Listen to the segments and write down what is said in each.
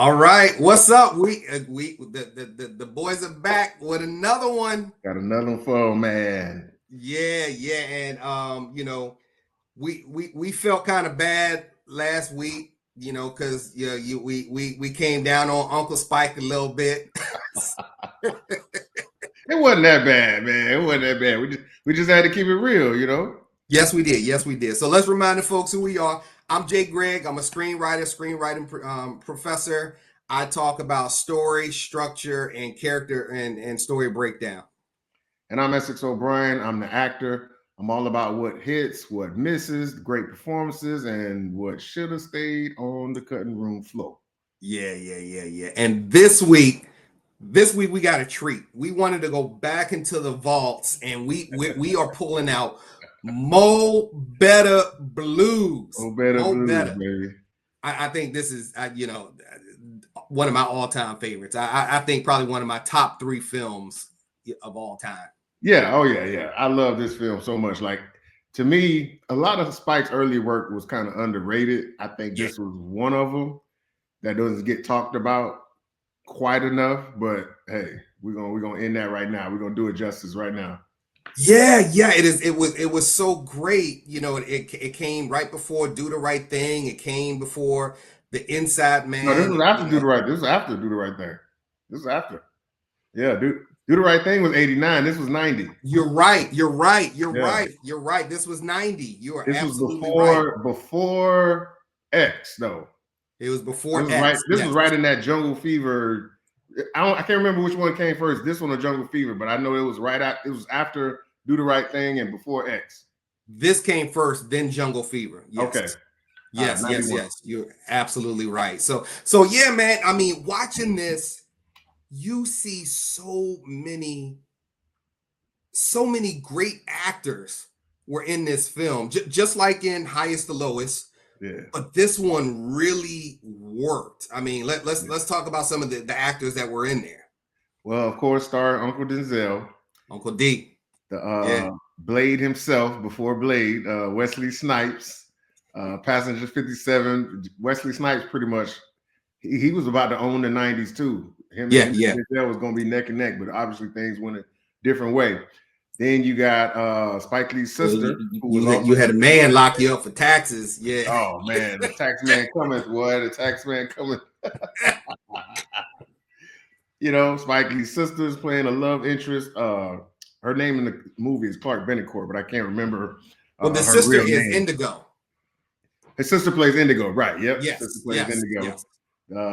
All right, what's up? The boys are back with another one. Got another one for man. Yeah, and we felt kind of bad last week, because we came down on Uncle Spike a little bit. It wasn't that bad, man. It wasn't that bad. We just had to keep it real, Yes, we did. Yes, we did. So let's remind the folks who we are. I'm Jay Gregg. I'm a screenwriting professor. I talk about story, structure, and character and story breakdown. And I'm Essex O'Brien. I'm the actor. I'm all about what hits, what misses, great performances, and what should have stayed on the cutting room floor. Yeah. And this week we got a treat. We wanted to go back into the vaults, and we are pulling out Mo Betta Blues. Oh, Betta Blues, baby. I think this is one of my all-time favorites. I think probably one of my top 3 films of all time. Yeah, oh yeah. I love this film so much. Like, to me, a lot of Spike's early work was kind of underrated. I think this was one of them that doesn't get talked about quite enough. But hey, we're gonna end that right now. We're gonna do it justice right now. Yeah, it was so great. It came right before Do the Right Thing. It came before The Inside Man. No, this was after Do the Right. This was after Do the Right Thing. This was after. Yeah, Do the Right Thing was 89. This was 90. You're right. This was 90. You are absolutely right. Before X, though. It was before X. Right, this was right in that Jungle Fever. I can't remember which one came first. This one or Jungle Fever, but I know it was it was after Do the Right Thing and before X. This came first, then Jungle Fever. Yes. Okay. Yes. You're absolutely right. So yeah, man. I mean, watching this, you see so many great actors were in this film, just like in Highest to Lowest. Yeah. But this one really worked. I mean, let's talk about some of the actors that were in there. Well, of course, starring Uncle Denzel, Uncle D, the Blade himself before Blade, Wesley Snipes, Passenger 57. Wesley Snipes pretty much he was about to own the 90s too. Him and Denzel was going to be neck and neck, but obviously things went a different way. Then you got Spike Lee's sister. You had a man lock you up for taxes. Yeah. Oh man, the tax man coming, boy. The tax man coming. Spike Lee's sister is playing a love interest. Her name in the movie is Clark Benecourt, but I can't remember. Well, the sister is name. Indigo. His sister plays Indigo, right? Yep. Yes. Sister plays Indigo. Yes.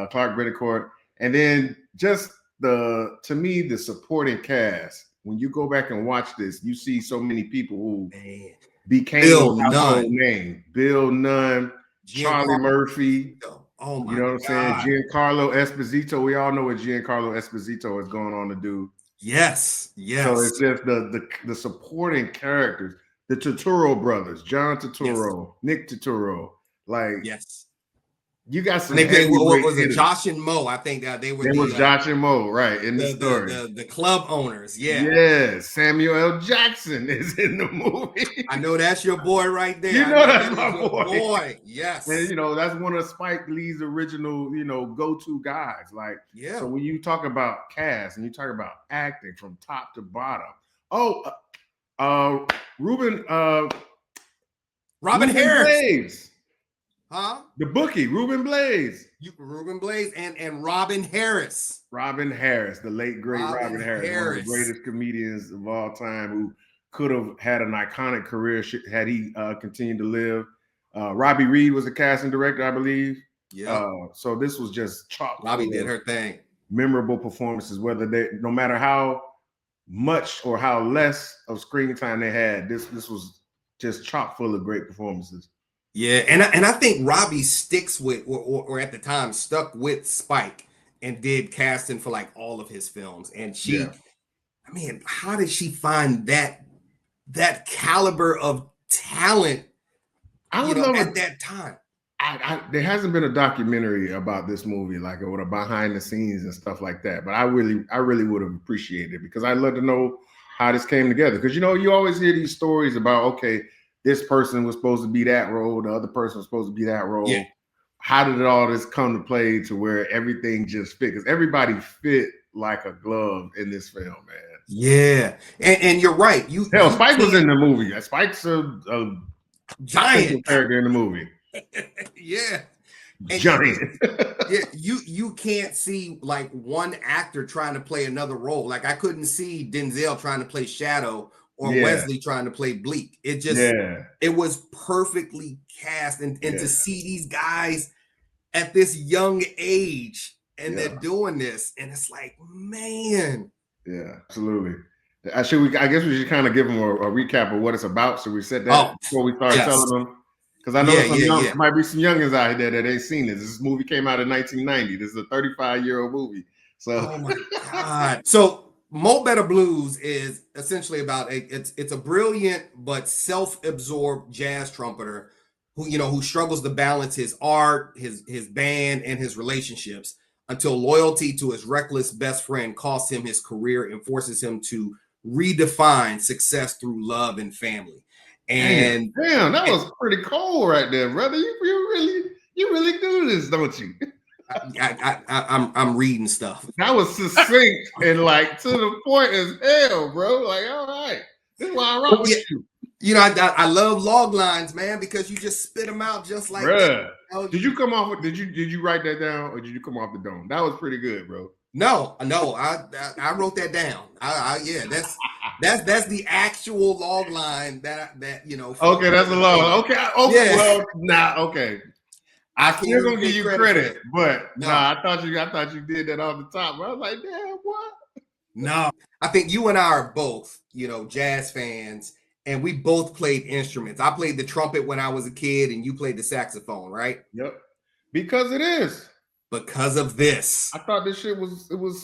Clark Benecourt, and then just to me, the supporting cast. When you go back and watch this, you see so many people who became Bill household name. Bill Nunn, Charlie Murphy. Oh my you know what I'm saying? Giancarlo Esposito. We all know what Giancarlo Esposito is going on to do. Yes. So it's just the supporting characters, the Turturro brothers, John Turturro, Nick Turturro. You got some. What was it? Josh and Mo. I think they were. It was Josh and Mo, right? In the story, the club owners. Yeah. Yes, Samuel L. Jackson is in the movie. I know that's your boy right there. You know that's my boy. Yes. And that's one of Spike Lee's original, go-to guys. So when you talk about cast and you talk about acting from top to bottom, Robin Harris. Blades. Huh? The bookie, Ruben Blades. Ruben Blades and Robin Harris. Robin Harris, the late, great Robin Harris. One of the greatest comedians of all time who could have had an iconic career had he continued to live. Robbie Reed was the casting director, I believe. Yeah. So this was just chock. Robbie did her thing. Memorable performances, no matter how much or how less of screen time they had, this was just chock full of great performances. Yeah, and I think Robbie sticks with, or at the time stuck with Spike and did casting for all of his films. And she, I mean, how did she find that caliber of talent? At that time. There hasn't been a documentary about this movie, or behind the scenes and stuff like that. But I really would have appreciated it because I'd love to know how this came together. Because you always hear these stories about this person was supposed to be that role, the other person was supposed to be that role. Yeah. how did all this come to play to where everything just fit? Because everybody fit like a glove in this film, man. Yeah, and you're right. Hell, Spike was in the movie. Spike's a giant character in the movie. Yeah. Giant. Yeah, you can't see like one actor trying to play another role. Like I couldn't see Denzel trying to play Shadow or Wesley trying to play Bleak. It just it was perfectly cast, and to see these guys at this young age and they're doing this, and it's like, man. Yeah, absolutely. I guess we should kind of give them a recap of what it's about. So we said that before we start telling them. Because I know there might be some youngins out there that ain't seen this. This movie came out in 1990. This is a 35-year-old movie. So, oh my God. So Mo Better Blues is essentially about it's a brilliant but self-absorbed jazz trumpeter who struggles to balance his art, his band, and his relationships until loyalty to his reckless best friend costs him his career and forces him to redefine success through love and family. And damn, that was pretty cold right there, brother. You really do this, don't you? I'm reading stuff. That was succinct and like to the point as hell, bro. Like, all right, this is why I rock with you. You know, I love log lines, man, because you just spit them out just like that. Did you come off with? Did you write that down, or did you come off the dome? That was pretty good, bro. No, I wrote that down. That's the actual log line that Okay, that's a log. Okay, well, okay. I still gonna give you credit, but I thought you did that off the top. I was like, damn, what? No, I think you and I are both, jazz fans, and we both played instruments. I played the trumpet when I was a kid, and you played the saxophone, right? Yep. Because it is. Because of this. I thought this shit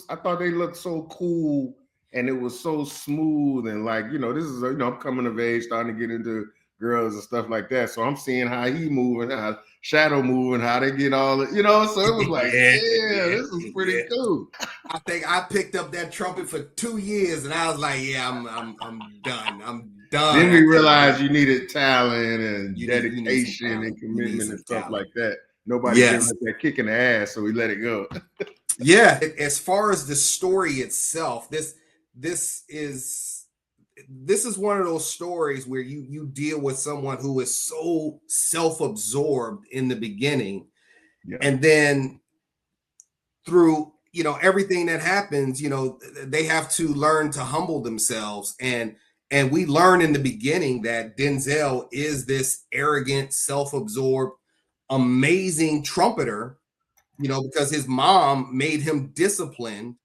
I thought they looked so cool and it was so smooth and like, this is, I'm coming of age, starting to get into girls and stuff like that. So I'm seeing how he moving, how Shadow moving, how they get all it, so it was like, this is pretty cool. I think I picked up that trumpet for 2 years and I was like, I'm done. I'm done. Then we realized you needed talent and dedication and commitment and stuff like that. Nobody gave us that kick in the ass, so we let it go. Yeah. As far as the story itself, this is one of those stories where you deal with someone who is so self-absorbed in the beginning, and then through everything that happens, they have to learn to humble themselves, and we learn in the beginning that Denzel is this arrogant, self-absorbed, amazing trumpeter, because his mom made him disciplined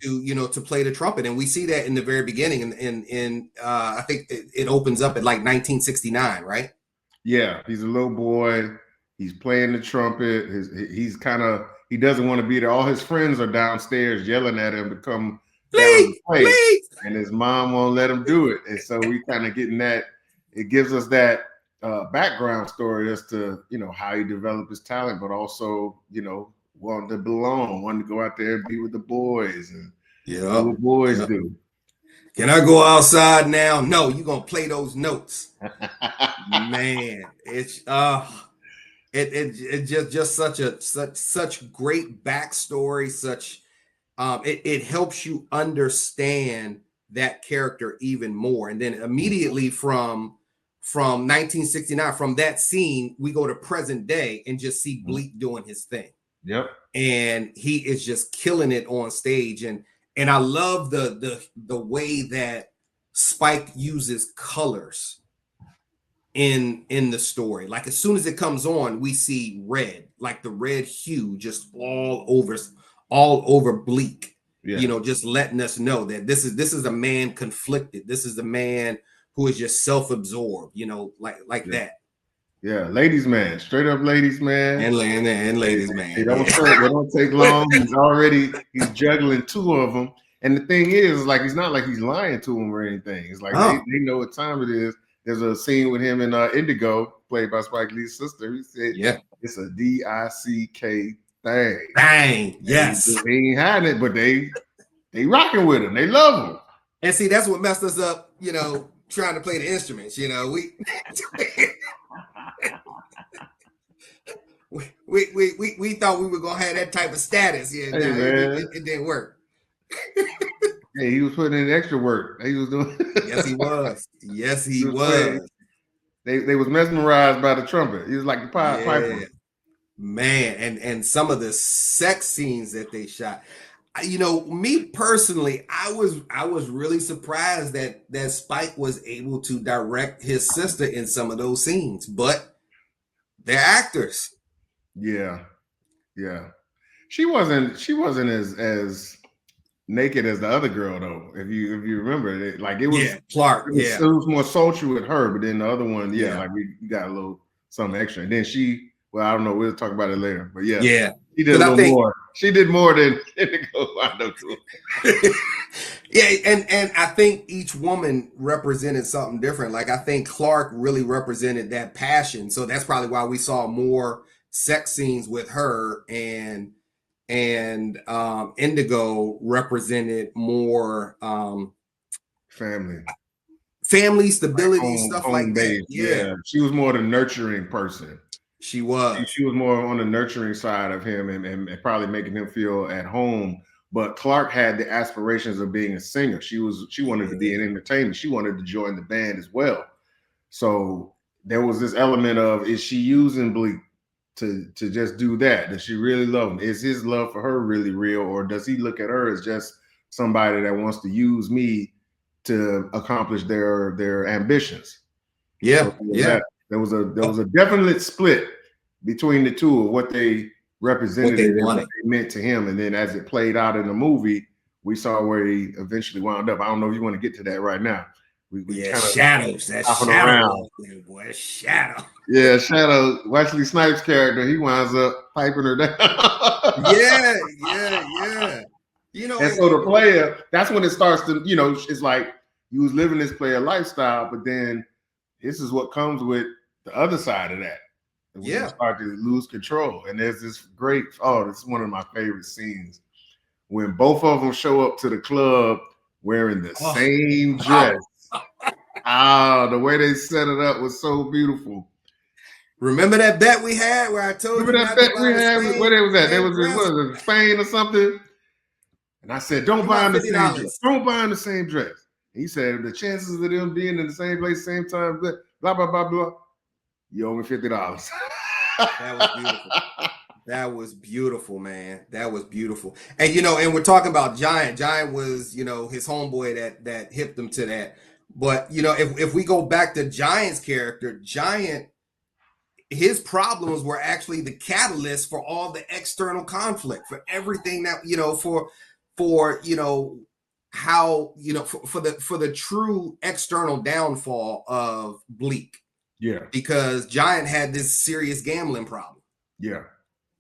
to play the trumpet, and we see that in the very beginning. And I think it opens up at like 1969, right? Yeah, he's a little boy. He's playing the trumpet. He doesn't want to be there. All his friends are downstairs yelling at him to come down and play, and his mom won't let him do it. And so we kind of getting that. It gives us that background story as to how he developed his talent, but also wanting to belong, wanting to go out there and be with the boys and do what boys do. Can I go outside now? No, you're gonna play those notes. Man, it's just such great backstory. It helps you understand that character even more, and then immediately from 1969, from that scene, we go to present day and just see Bleak doing his thing. Yep. And he is just killing it on stage. And I love the way that Spike uses colors in the story. Like as soon as it comes on, we see red, like the red hue just all over Bleak. Just letting us know that this is a man conflicted. This is a man who is just self-absorbed, like that. Yeah, ladies man, straight up ladies man, and ladies man. They don't take long. He's juggling two of them, and the thing is, like, it's not like he's lying to them or anything. It's like they know what time it is. There's a scene with him in Indigo, played by Spike Lee's sister. He said, it's a DICK thing. Bang, yes. They ain't hiding it, but they rocking with him. They love him. And see, that's what messed us up. Trying to play We thought we were gonna have that type of status. Yeah, Hey no, man, it didn't work. hey, he was putting in extra work. He was doing. Yes, he was. Yes, He he was playing. was. They was mesmerized by the trumpet. He was like the piper. Yeah, man, and some of the sex scenes that they shot. Me personally, I was really surprised that Spike was able to direct his sister in some of those scenes, but they're actors. Yeah, yeah. She wasn't as naked as the other girl though. If you remember it, like it was Yeah, Clark. it was, Yeah, it was more sultry with her, but then the other one, yeah, yeah, like we got a little something extra. And then well, I don't know, we'll talk about it later. But yeah, yeah. she did a Because I little think more. She did more than Indigo. I know too. yeah, and I think each woman represented something different. Like I think Clark really represented that passion, so that's probably why we saw more sex scenes with her, and Indigo represented more Family. family Like stability, home stuff home like that. base. Yeah, Yeah. She was more the nurturing person. she She, was. she was more on the nurturing side of him and probably making him feel at home. But Clark had the aspirations of being a singer. She wanted to be Yeah, an entertainer. She wanted to join the band as well. So there was this element of, is she using Bleak to just do that? Does she really love him? Is his love for her really real, or does he look at her as just somebody that wants to use me to accomplish their ambitions? So yeah, there was yeah. that. There was a definite split between the two of what they What represented they and what wanted. they meant to him. And then as it played out in the movie, we saw where he eventually wound up. I don't know if you want to get to that right now. We Yeah, kind of shadows. That hopping shadow around. walk there, boy. Shadow. Yeah, Shadow, Wesley Snipes' character, he winds up piping her down. Yeah, yeah, yeah. And so the player, that's when it starts to, it's like you was living this player lifestyle, but then this is what comes with the other side of that. When you yeah. start to lose control. And there's this this is one of my favorite scenes when both of them show up to the club wearing the Oh, same dress. The way they set it up was so beautiful. remember that bet we had where I told you Remember that not to bet we buy the had? Where they was at? They same was in, dress? what was it, Spain or something? And I said, don't Give buy out in the fifty same dress. dollars. Don't buy in the same dress. He said, the chances of them being in the same place, same time, blah, blah, blah, blah. You owe me $50. That was beautiful. That was beautiful, man. That was beautiful. And we're talking about Giant. Giant was, his homeboy that hipped him to that. But if we go back to Giant's character, Giant, his problems were actually the catalyst for all the external conflict, for everything that, for how, for the true external downfall of Bleak. Yeah. Because Giant had this serious gambling problem. Yeah.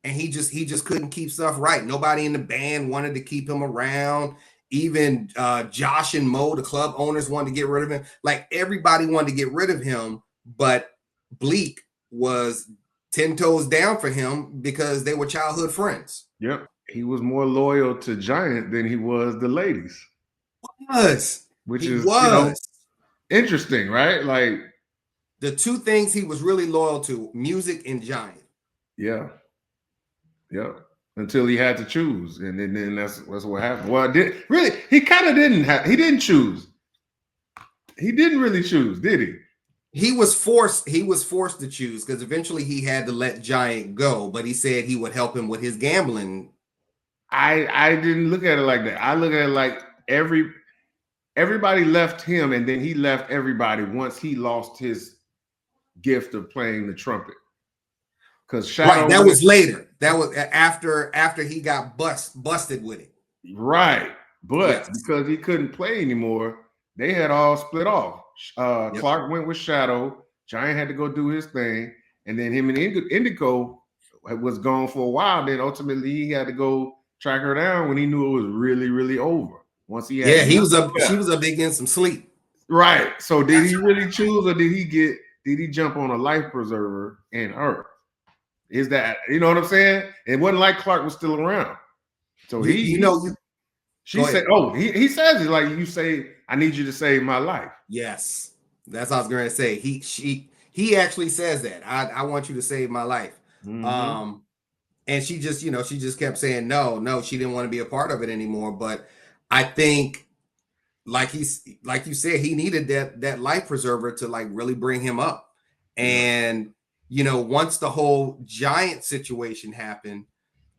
And he just couldn't keep stuff right. Nobody in the band wanted to keep him around. Even Josh and Mo, the club owners, wanted to get rid of him. Like everybody wanted to get rid of him, but Bleak was 10 toes down for him because they were childhood friends. Yep. He was more loyal to Giant than he was the ladies. Which He is, was. interesting, right? Like the two things he was really loyal to, music and Giant. Yeah. Yep. Until he had to choose. And then that's what happened. Well, he kind of he didn't choose. He didn't really choose, did he? He was forced to choose because eventually he had to let Giant go, but he said he would help him with his gambling. I didn't look at it like that. I look at it like everybody left him, and then he left everybody once he lost his gift of playing the trumpet. Because Shadow, right, that was later. That was after he got busted with it. Right. But because he couldn't play anymore, they had all split off. Clark went with Shadow. Giant had to go do his thing. And then him and Indigo was gone for a while. Then ultimately he had to go track her down when he knew it was really, really over. Once he had she was up getting some sleep. Right. So did he really choose, or did he jump on a life preserver and her? Is that, you know what I'm saying? It wasn't like Clark was still around. So she said, he says it like, you say, I need you to save my life. Yes. That's what I was going to say. He actually says that. I want you to save my life. And she just, she just kept saying no, she didn't want to be a part of it anymore. But I think, like you said, he needed that life preserver to like really bring him up. And once the whole Giant situation happened,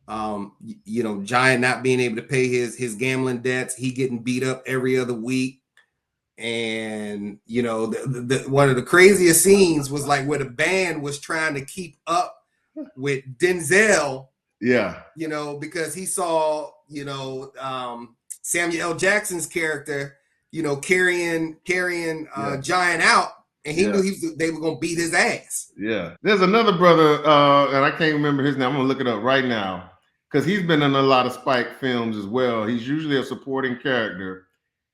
Giant not being able to pay his gambling debts, he getting beat up every other week. And one of the craziest scenes was like where the band was trying to keep up with Denzel. Yeah. Because he saw, Samuel L. Jackson's character, carrying Giant out, and he knew they were gonna beat his ass. Yeah. There's another brother, and I can't remember his name. I'm gonna look it up right now because he's been in a lot of Spike films as well. He's usually a supporting character.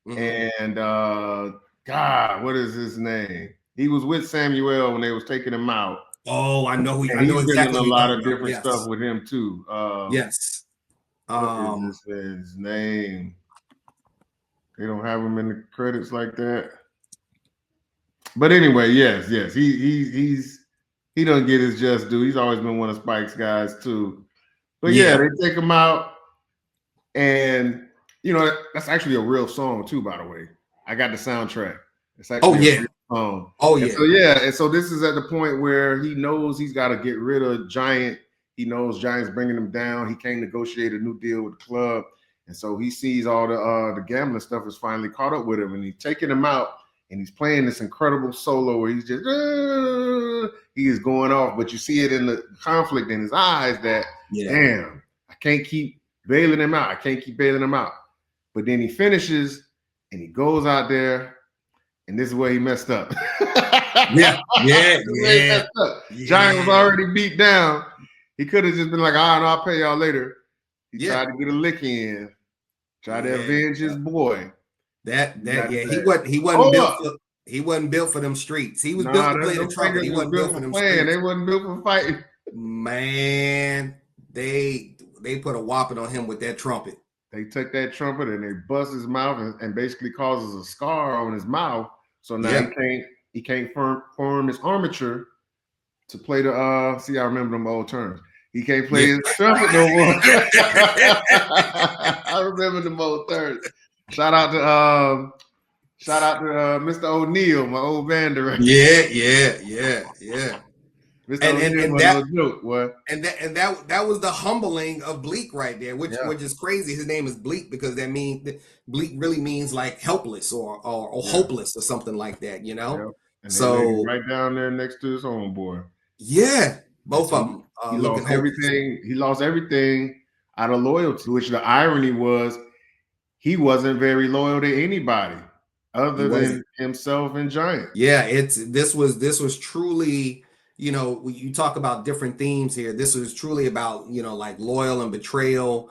And God, what is his name? He was with Samuel when they was taking him out. Oh, I know. I know exactly. He's been in a lot of different stuff with him too. Yes. What is his name? They don't have him in the credits like that. But anyway, yes. He doesn't get his just due. He's always been one of Spike's guys too. But yeah, they take him out, and that's actually a real song too, by the way. I got the soundtrack. It's actually a real song. And so this is at the point where he knows he's got to get rid of Giant. He knows Giant's bringing him down. He can't negotiate a new deal with the club. And so he sees all the gambling stuff is finally caught up with him, and he's taking him out, and he's playing this incredible solo where he's just he is going off, but you see it in the conflict in his eyes that damn, I can't keep bailing him out. But then he finishes and he goes out there, and this is where he messed up. Yeah. Giant was already beat down. He could have just been like, all right, I'll pay y'all later. He tried to get a lick in, tried to avenge his boy. He wasn't built for them streets. He was built to play the trumpet. He wasn't built for them streets. They wasn't built for fighting. Man, they put a whopping on him with that trumpet. They took that trumpet and they bust his mouth and basically causes a scar on his mouth. So now he can't form his armature to play the see, I remember them old terms. He can't play his trumpet no more. I remember them old terms. Shout out to Mr. O'Neill, my old band director. Yeah. Mr. O'Neill was a joke, what? And that was the humbling of Bleak right there, which is crazy. His name is Bleak because Bleak really means like helpless or hopeless or something like that, And so right down there next to his homeboy. Yeah, both of them. He lost everything. He lost everything out of loyalty. Which the irony was, he wasn't very loyal to anybody other than himself and Giant. Yeah, this was truly, you talk about different themes here. This was truly about, like loyal and betrayal,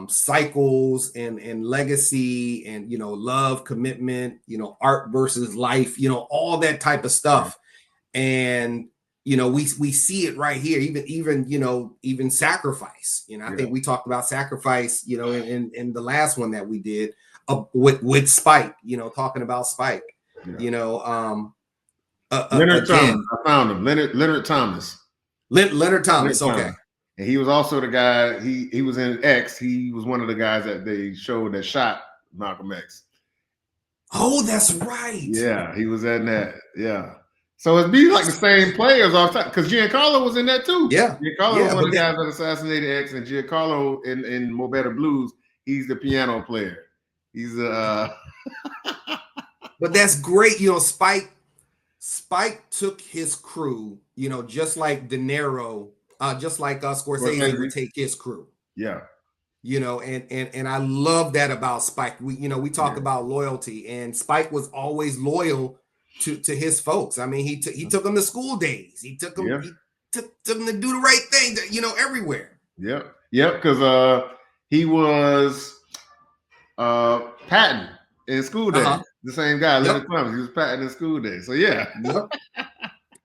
cycles and legacy and, love, commitment, art versus life, all that type of stuff. And, we see it right here, even sacrifice. I think we talked about sacrifice, in the last one that we did with Spike, talking about Spike, Leonard Thomas. I found him. Leonard Thomas. Leonard Thomas. Okay. And he was also the guy. He was in X. He was one of the guys that they showed that shot Malcolm X. Oh, that's right. Yeah, he was in that. Yeah. So it'd be like the same players all the time because Giancarlo was in that too. Yeah. Giancarlo was one of the guys that assassinated X, and Giancarlo in Mo Better Blues, he's the piano player. He's but that's great. Spike took his crew, just like De Niro, just like Scorsese would take his crew. Yeah. And I love that about Spike. We talk about loyalty, and Spike was always loyal to his folks. I mean, he took them to school days. He took them he took them to do the right thing, everywhere. Yep. Because he was Patton in School Days. The same guy, Leonard Thomas. He was Patton in School Days. So yeah.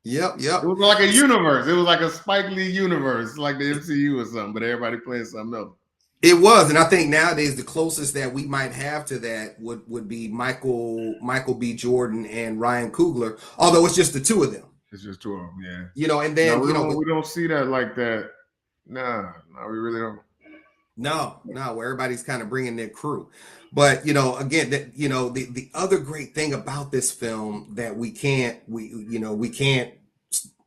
Yep. It was like a universe. It was like a Spike Lee universe, like the MCU or something, but everybody playing something else. It was, and I think nowadays the closest that we might have to that would be Michael B. Jordan and Ryan Coogler, although it's just the two of them. It's just two of them, yeah. You know, and No, then we don't see that like that. Nah, no, we really don't. no, where everybody's kind of bringing their crew. But again, that the other great thing about this film that we can't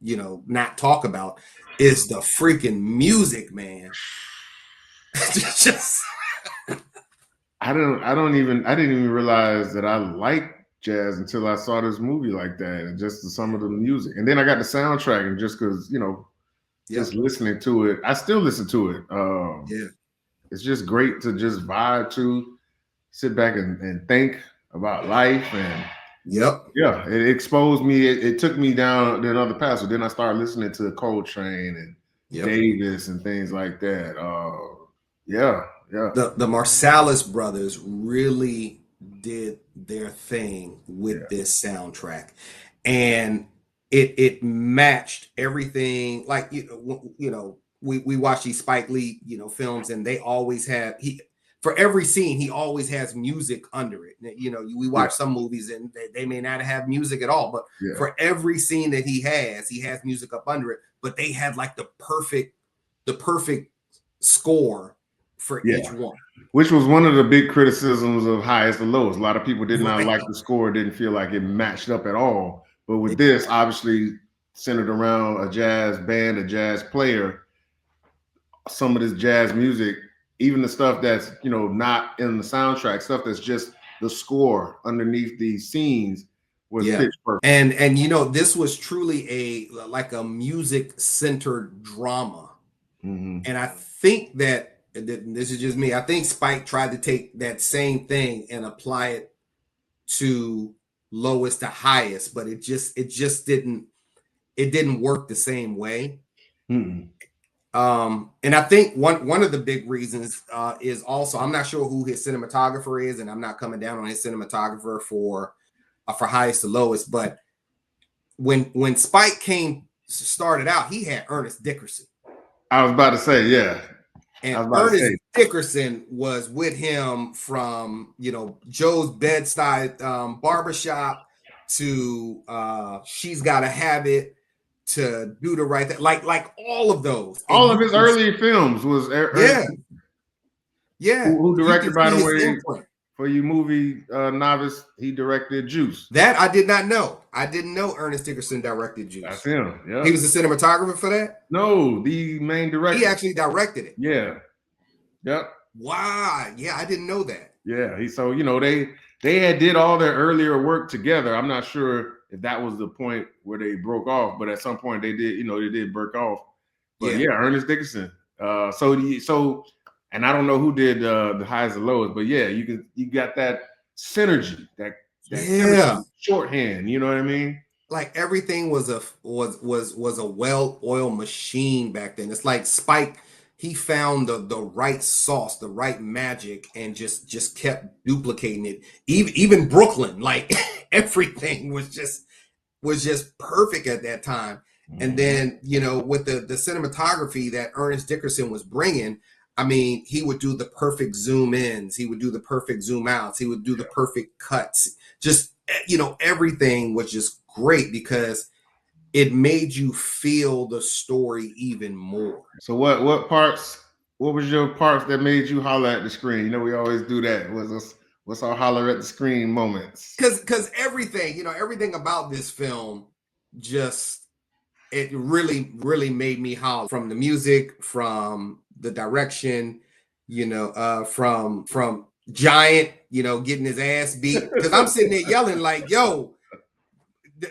not talk about is the freaking music, man. Just I didn't even realize that I liked jazz until I saw this movie like that, and just some of the music. And then I got the soundtrack, and just because just listening to it, I still listen to it. Yeah. It's just great to just vibe to, sit back and think about life. And Yep. yeah, it exposed me. It took me down another path. So then I started listening to Coltrane and Davis and things like that. Yeah. The Marsalis brothers really did their thing with this soundtrack, and it matched everything. Like we watch these Spike Lee films, and they always have for every scene he always has music under it. We watch some movies and they may not have music at all, but for every scene that he has music up under it. But they had like the perfect score for each one, which was one of the big criticisms of Highest to Lowest. A lot of people did not like the score, didn't feel like it matched up at all. But with this, obviously centered around a jazz band, a jazz player, some of this jazz music, even the stuff that's not in the soundtrack, stuff that's just the score underneath these scenes, was pitch perfect. And this was truly a music centered drama. And I think that this is just me. I think Spike tried to take that same thing and apply it to Lowest to Highest, but it just didn't work the same way. And I think one of the big reasons is also, I'm not sure who his cinematographer is, and I'm not coming down on his cinematographer for Highest to Lowest, but when Spike started out, he had Ernest Dickerson. I was about to say, yeah. And Ernest Dickerson was with him from Joe's Bedside Barbershop to She's Gotta Have It to Do the Right Thing, like all of those. All of his early films was Who directed, by the way, for you movie novice, he directed Juice. That I did not know. I didn't know Ernest Dickerson directed Juice. That's him. Yeah. He was the cinematographer for that? No, the main director. He actually directed it. Yeah. Yep. Wow. Yeah, I didn't know that. Yeah. They had did all their earlier work together. I'm not sure if that was the point where they broke off, but at some point they did break off. But Ernest Dickerson. And I don't know who did the Highest and Lowest, but you got that synergy, that shorthand. You know what I mean? Like everything was a well-oiled machine back then. It's like Spike, he found the right sauce, the right magic, and just kept duplicating it. Even Brooklyn, like everything was just perfect at that time. And then with the cinematography that Ernest Dickerson was bringing, I mean, he would do the perfect zoom ins, he would do the perfect zoom outs, he would do the perfect cuts. Just everything was just great because it made you feel the story even more. So what was your parts that made you holler at the screen? We always do that. What's our holler at the screen moments? Because everything, everything about this film it really made me holler, from the music, from the direction, from Giant, getting his ass beat. Because I'm sitting there yelling like, yo,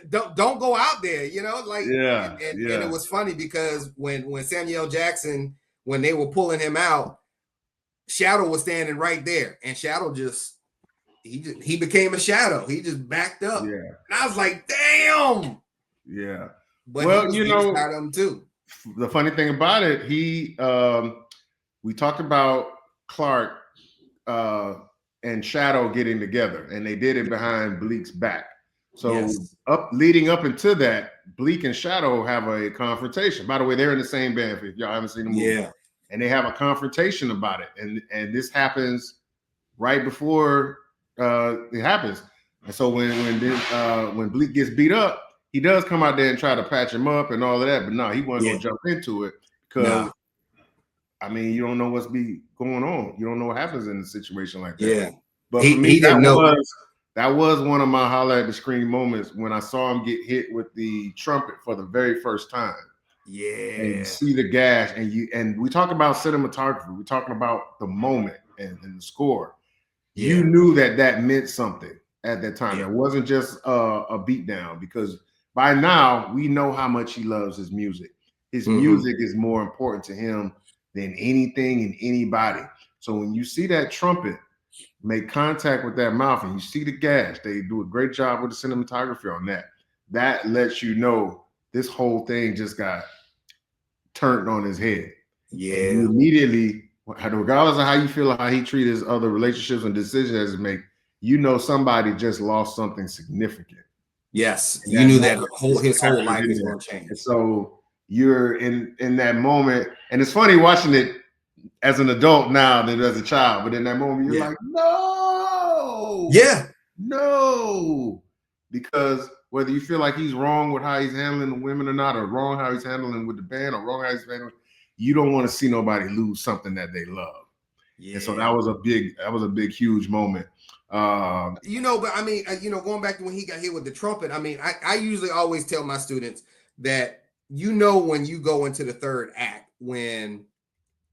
don't go out there, and it was funny because when Samuel Jackson, when they were pulling him out, Shadow was standing right there, and Shadow he became a shadow. He just backed up. Yeah. And I was like, damn. Yeah. But he was proud of him too. The funny thing about it, we talked about Clark and Shadow getting together, and they did it behind Bleak's back. So leading up into that, Bleak and Shadow have a confrontation. By the way, they're in the same band, if y'all haven't seen the movie. Yeah. And they have a confrontation about it. And this happens right before it happens. And so when Bleak gets beat up, he does come out there and try to patch him up and all of that, but no, he wasn't gonna jump into it because I mean, you don't know what's be going on. You don't know what happens in a situation like that. Yeah. But for me, he didn't know. That was one of my holler at the screen moments when I saw him get hit with the trumpet for the very first time. Yeah. And you see the gash, and we talk about cinematography. We're talking about the moment and the score. You knew that meant something at that time. It wasn't just a beat down, because by now we know how much he loves his music. His music is more important to him than anything and anybody. So when you see that trumpet make contact with that mouth and you see the gash, they do a great job with the cinematography on that. That lets you know this whole thing just got turned on his head. Yeah. And you immediately, regardless of how you feel, how he treats his other relationships and decisions he make, you know somebody just lost something significant. Yes, you knew that his whole life was going to change. And so you're in that moment, and it's funny watching it as an adult now than as a child. But in that moment, you're like, no, no, because whether you feel like he's wrong with how he's handling the women or not, or wrong how he's handling with the band, or wrong how he's handling, you don't want to see nobody lose something that they love. And so that was a big, huge moment. You know, but I mean, you know, going back to when he got hit with the trumpet, I mean, I usually always tell my students that, you know, when you go into the third act, when,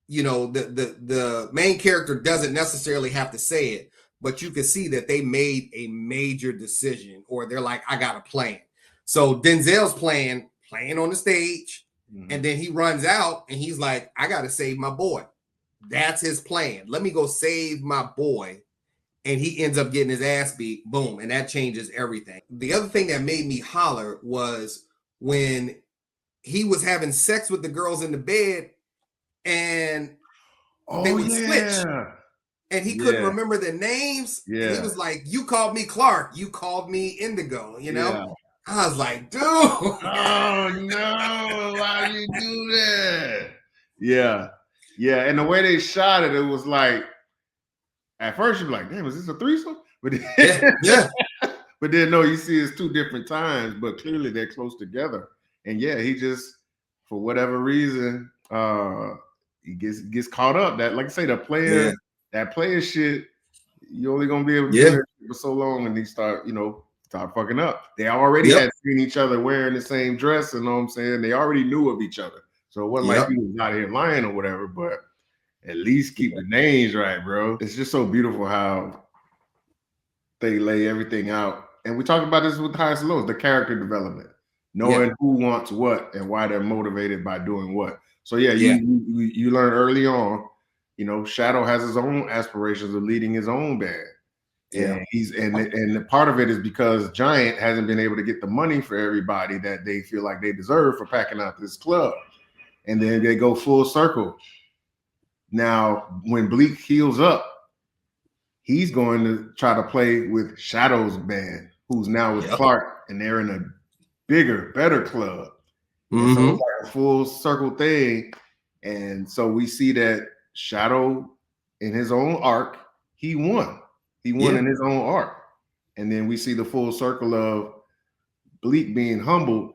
you know, the main character doesn't necessarily have to say it, but you can see that they made a major decision, or they're like, I got a plan. So Denzel's playing on the stage, and then he runs out and he's like, I got to save my boy. That's his plan. Let me go save my boy. And he ends up getting his ass beat. Boom. And that changes everything. The other thing that made me holler was when he was having sex with the girls in the bed, and they would switch, and he couldn't remember their names. Yeah. He was like, you called me Clark, you called me Indigo, you know? Yeah. I was like, dude. Oh no, why you do that? Yeah. Yeah. And the way they shot it, it was like, at first you're like, damn, is this a threesome? But but then no, you see it's two different times, but clearly they're close together. And yeah, he just, for whatever reason, he gets caught up. That, like I say, that player shit, you're only gonna be able to do that for so long, and he start fucking up. They already had seen each other wearing the same dress, and know what I'm saying? They already knew of each other. So it wasn't like he was out here lying or whatever, but at least keep the names right, bro. It's just so beautiful how they lay everything out. And we talk about this with highs and lows, the character development, knowing who wants what and why they're motivated by doing what. So you learn early on, you know, Shadow has his own aspirations of leading his own band. And and part of it is because Giant hasn't been able to get the money for everybody that they feel like they deserve for packing out this club. And then they go full circle. Now, when Bleak heals up, he's going to try to play with Shadow's band, who's now with Clark, and they're in a bigger, better club. And so it's like a full circle thing. And so we see that Shadow, in his own arc, he won. He won in his own arc. And then we see the full circle of Bleak being humbled,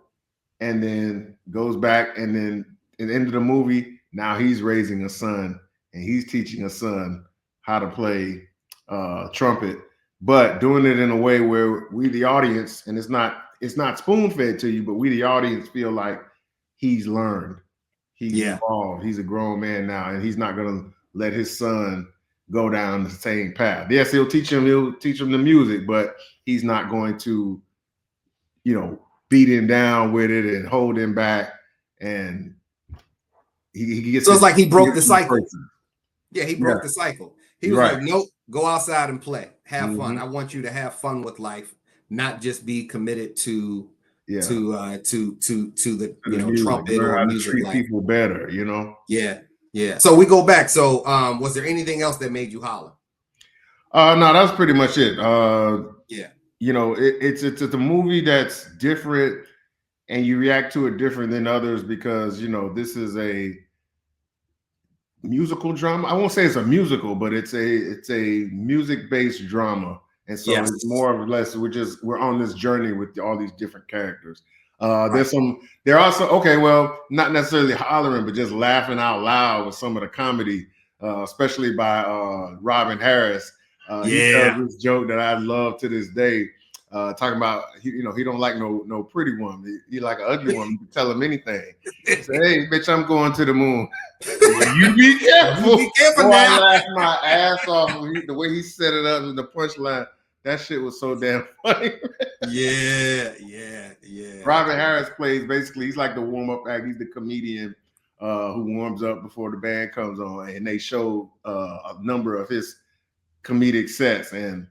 and then goes back, and then at the end of the movie, now he's raising a son, and he's teaching a son how to play trumpet, but doing it in a way where we, the audience, and it's not spoon-fed to you, but we, the audience, feel like he's learned, he's evolved, he's a grown man now, and he's not going to let his son go down the same path. Yes, he'll teach him the music, but he's not going to, you know, beat him down with it and hold him back. And he gets, so it's like he broke the cycle. Yeah, he broke the cycle. He was like, nope, go outside and play, have fun. I want you to have fun with life, not just be committed to the music, trumpet or music. Treat people better, you know. Yeah. So we go back. So was there anything else that made you holler? No, that's pretty much it. You know, it's a movie that's different, and you react to it different than others because, you know, this is a musical drama. I won't say it's a musical, but it's a music-based drama. And so it's more or less we're on this journey with all these different characters. They're also okay. Well, not necessarily hollering, but just laughing out loud with some of the comedy, especially by Robin Harris. He tells this joke that I love to this day. Talking about he don't like no pretty woman. He like an ugly woman. You can tell him anything. He said, "Hey, bitch, I'm going to the moon." You be careful. You be careful Boy, now. I laughed my ass off the way he set it up in the punchline. That shit was so damn funny. Yeah. Robin Harris plays basically, he's like the warm-up act. He's the comedian who warms up before the band comes on, and they show a number of his comedic sets and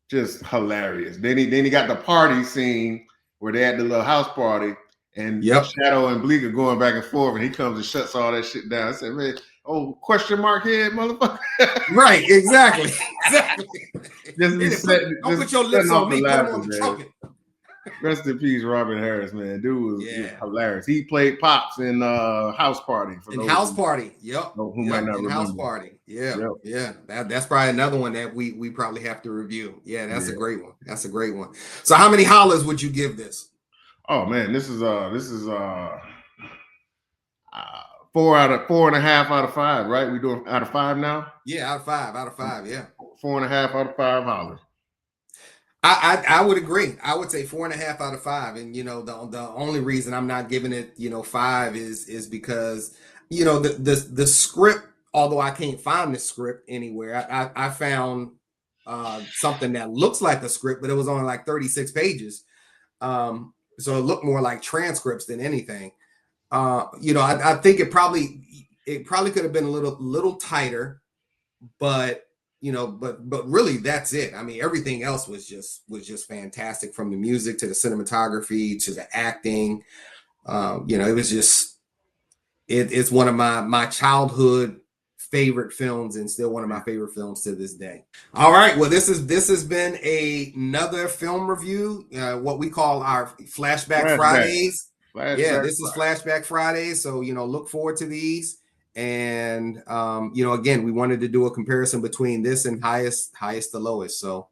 just hilarious. Then he got the party scene where they had the little house party, and Shadow and Bleak are going back and forth, and he comes and shuts all that shit down. I said, man, question mark head, motherfucker. Right, exactly. Don't put your lips on me, put them on the trumpet. Rest in peace, Robin Harris, man. Dude was hilarious. He played Pops in House Party. House Party, who might not remember. House Party, yeah. That's probably another one that we probably have to review. Yeah, that's a great one. That's a great one. So, how many hollers would you give this? Oh man, this is 4.5 out of 5, right? We doing out of 5 now? Yeah, out of 5, yeah. 4.5 out of 5 hollers. I would agree. I would say 4.5 out of 5. And the only reason I'm not giving it 5 is because the script, although I can't find the script anywhere, I found something that looks like a script, but it was only like 36 pages. So it looked more like transcripts than anything. I think it probably could have been a little tighter, but really that's it. I mean, everything else was just fantastic, from the music to the cinematography to the acting. It was just it's one of my childhood favorite films, and still one of my favorite films to this day. All right, well, this has been another film review, what we call our Flashback Fridays. This is Flashback Fridays, so look forward to these. And again, we wanted to do a comparison between this and highest to lowest. So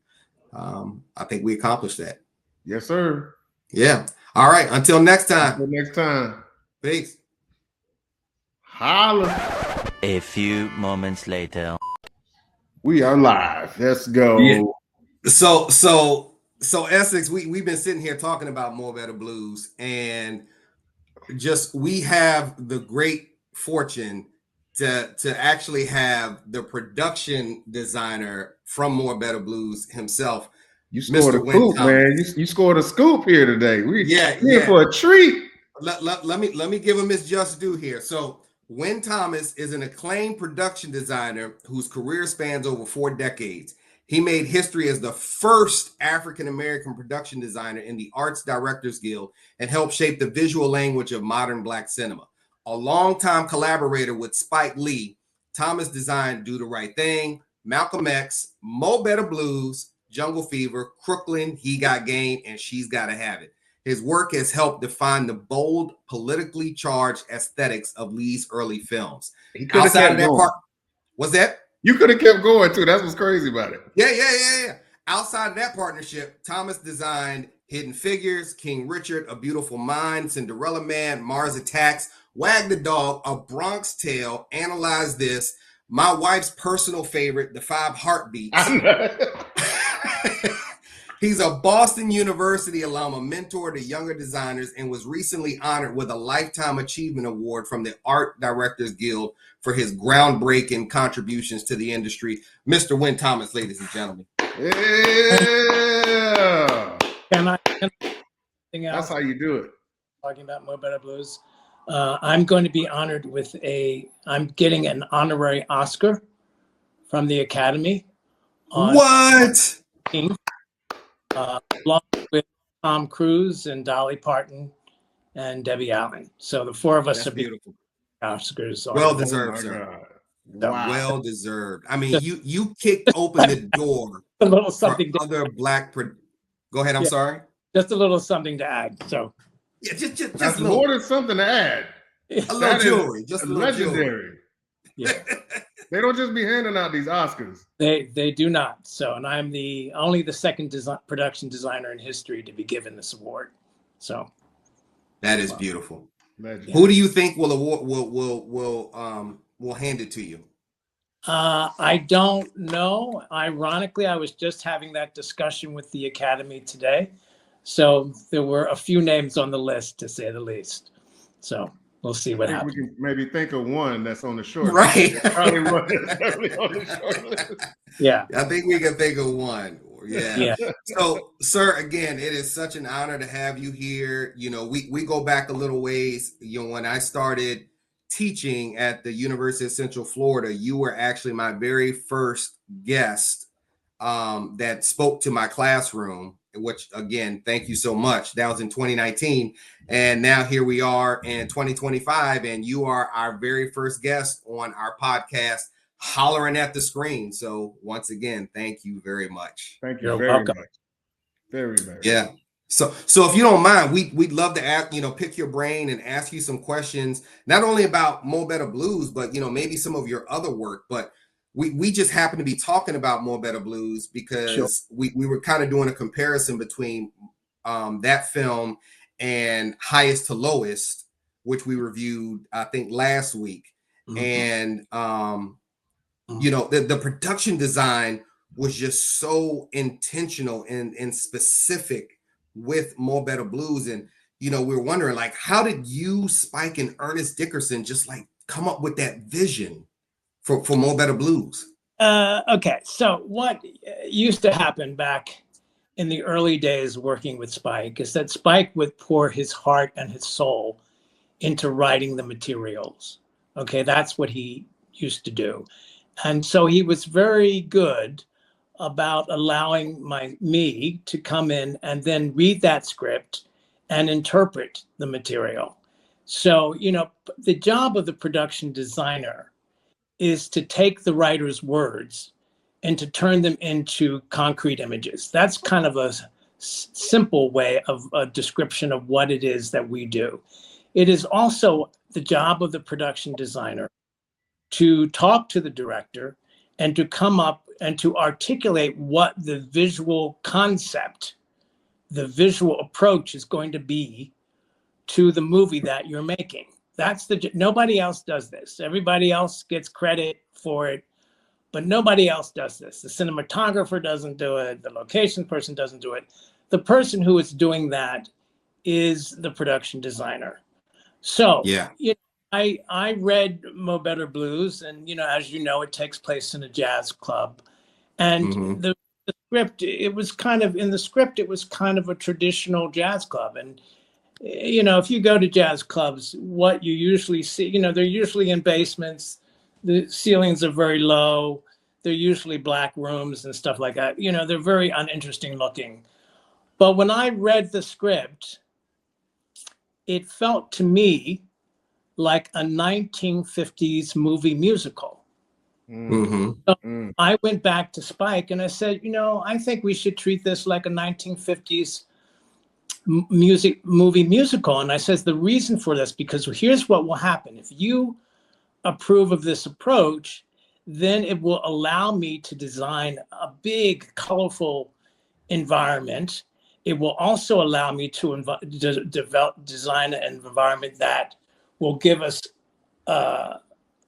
I think we accomplished that. Yes, sir. Yeah. All right. Until next time. Until next time. Peace. Holla. A few moments later. We are live. Let's go. Yeah. So Essex, we've been sitting here talking about More Better Blues, and we have the great fortune to actually have the production designer from More Better Blues himself. You scored a scoop, man. You scored a scoop here today. We're here for a treat. Let me give him his just due here. So Wynn Thomas is an acclaimed production designer whose career spans over 4 decades. He made history as the first African-American production designer in the Arts Directors Guild and helped shape the visual language of modern Black cinema. A longtime collaborator with Spike Lee, Thomas designed Do the Right Thing, Malcolm X, Mo Better Blues, Jungle Fever, Crooklyn, He Got Game, and She's Gotta Have It. His work has helped define the bold, politically charged aesthetics of Lee's early films. Outside of that part, what's that? You could have kept going too. That's what's crazy about it. Yeah. Outside of that partnership, Thomas designed Hidden Figures, King Richard, A Beautiful Mind, Cinderella Man, Mars Attacks, Wag the Dog, A Bronx Tale, Analyze This, my wife's personal favorite, The 5 Heartbeats. He's a Boston University alum, a mentor to younger designers, and was recently honored with a Lifetime Achievement Award from the Art Directors Guild for his groundbreaking contributions to the industry. Mr. Wynn Thomas, ladies and gentlemen. Yeah. That's how you do it. Talking about More Better Blues. I'm going to be honored with I'm getting an honorary Oscar from the Academy. What? Along with Tom Cruise and Dolly Parton and Debbie Allen. So the 4 of us are beautiful Oscars. Well deserved, sir. Wow. Well deserved. I mean, you kicked open the door a little something for other Black. Go ahead. I'm sorry. Just a little something to add. So yeah, just that's more than something to add. A little jewelry, just a little legendary. Jewelry. Yeah. They don't just be handing out these Oscars. They do not. So, and I'm only the second production designer in history to be given this award. So, That is beautiful. Legend. Who do you think will hand it to you? I don't know. Ironically, I was just having that discussion with the Academy today. So there were a few names on the list, to say the least. So we'll see what happens. We can maybe think of one that's on the short list. Right. Probably one that's definitely on the short list. Yeah. I think we can think of one. Yeah. So, sir, again, it is such an honor to have you here. You know, we go back a little ways. You know, when I started teaching at the University of Central Florida, you were actually my very first guest that spoke to my classroom, which, again, thank you so much. That was in 2019. And now here we are in 2025, and you are our very first guest on our podcast, Hollering at the Screen. So once again, thank you very much. Thank you very much. Very. Yeah. So if you don't mind, we'd love to ask, pick your brain and ask you some questions, not only about Mo Betta Blues, but maybe some of your other work. But we just happen to be talking about Mo Betta Blues because we were kind of doing a comparison between that film and Highest to Lowest, which we reviewed, I think, last week. And the production design was just so intentional and specific with Mo Betta Blues. And, we were wondering, like, how did you, Spike, and Ernest Dickerson just like come up with that vision for Mo Betta Blues? Okay. So what used to happen back in the early days working with Spike is that Spike would pour his heart and his soul into writing the materials. Okay. That's what he used to do. And so he was very good about allowing me to come in and then read that script and interpret the material. So, the job of the production designer is to take the writer's words and to turn them into concrete images. That's kind of a simple way of a description of what it is that we do. It is also the job of the production designer to talk to the director and to come up and to articulate what the visual concept, the visual approach is going to be to the movie that you're making. Nobody else does this. Everybody else gets credit for it, but nobody else does this. The cinematographer doesn't do it. The location person doesn't do it. The person who is doing that is the production designer. So, I read Mo Betta Blues, and as you know, it takes place in a jazz club, and the script, it was kind of a traditional jazz club. And if you go to jazz clubs, what you usually see, they're usually in basements, the ceilings are very low, they're usually black rooms and stuff like that. They're very uninteresting looking. But when I read the script, it felt to me like a 1950s movie musical. So I went back to Spike and I said, I think we should treat this like a 1950s movie musical. And I says, the reason for this, because here's what will happen. If you approve of this approach, then it will allow me to design a big, colorful environment. It will also allow me to design an environment that will give us a